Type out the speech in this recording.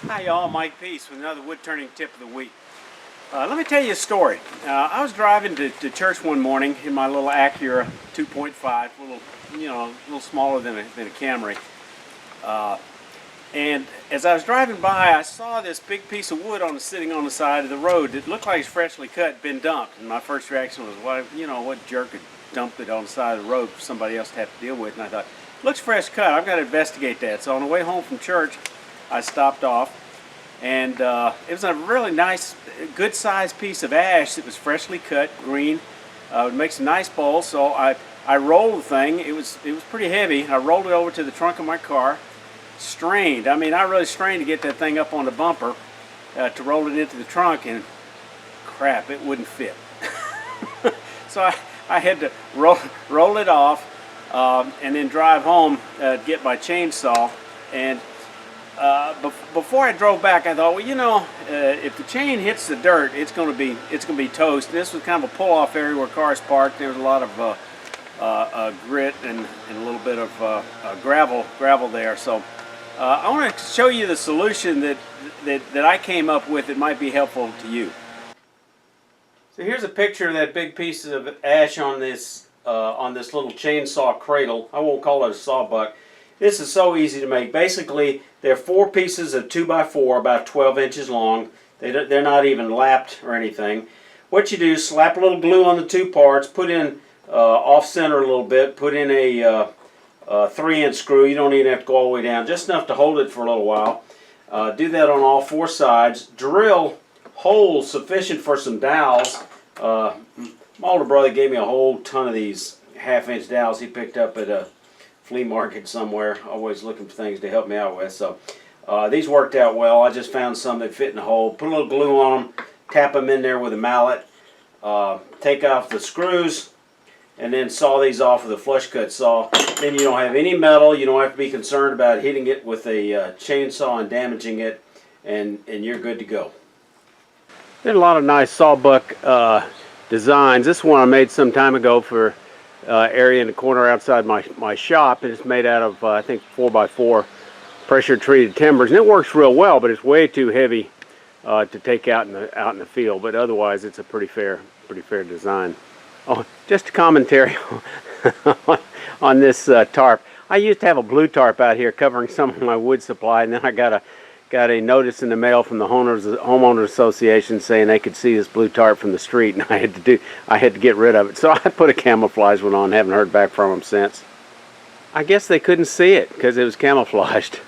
Hi y'all, Mike Peace with another wood turning tip of the week. Let me tell you a story. I was driving to church one morning in my little Acura 2.5, a little smaller than a Camry. And as I was driving by, I saw this big piece of wood sitting on the side of the road. It looked like it's freshly cut, been dumped. And my first reaction was, what jerk had dumped it on the side of the road for somebody else to have to deal with? And I thought, looks fresh cut, I've got to investigate that. So on the way home from church, I stopped off, and it was a really nice, good sized piece of ash that was freshly cut, green. It makes a nice bowl, so I rolled the thing. It was pretty heavy. I rolled it over to the trunk of my car, strained. I really strained to get that thing up on the bumper to roll it into the trunk, and crap, it wouldn't fit. So I had to roll it off and then drive home to get my chainsaw. And before I drove back, I thought, if the chain hits the dirt, it's going to be toast. And this was kind of a pull-off area where cars parked. There was a lot of grit and a little bit of gravel there. So I want to show you the solution that I came up with that might be helpful to you. So here's a picture of that big piece of ash on this little chainsaw cradle. I won't call it a sawbuck. This is so easy to make. Basically, they're 4 pieces of 2x4, about 12 inches long. They're not even lapped or anything. What you do is slap a little glue on the 2 parts, put in off-center a little bit, put in a 3-inch screw. You don't even have to go all the way down, just enough to hold it for a little while. Do that on all 4 sides. Drill holes sufficient for some dowels. My older brother gave me a whole ton of these 1/2-inch dowels he picked up at a flea market somewhere, always looking for things to help me out with. So these worked out well. I just found some that fit in the hole. Put a little glue on them, tap them in there with a mallet, take off the screws, and then saw these off with a flush cut saw. Then you don't have any metal. You don't have to be concerned about hitting it with a chainsaw and damaging it, and you're good to go. There's a lot of nice sawbuck designs. This one I made some time ago for area in the corner outside my shop, and it's made out of I think 4x4 pressure treated timbers, and it works real well, but it's way too heavy to take out in the field. But otherwise, it's a pretty fair design. Oh, just a commentary on this tarp. I used to have a blue tarp out here covering some of my wood supply, and then I got a notice in the mail from the homeowners association saying they could see this blue tarp from the street, and I had to get rid of it. So I put a camouflage one on. Haven't heard back from them since. I guess they couldn't see it because it was camouflaged.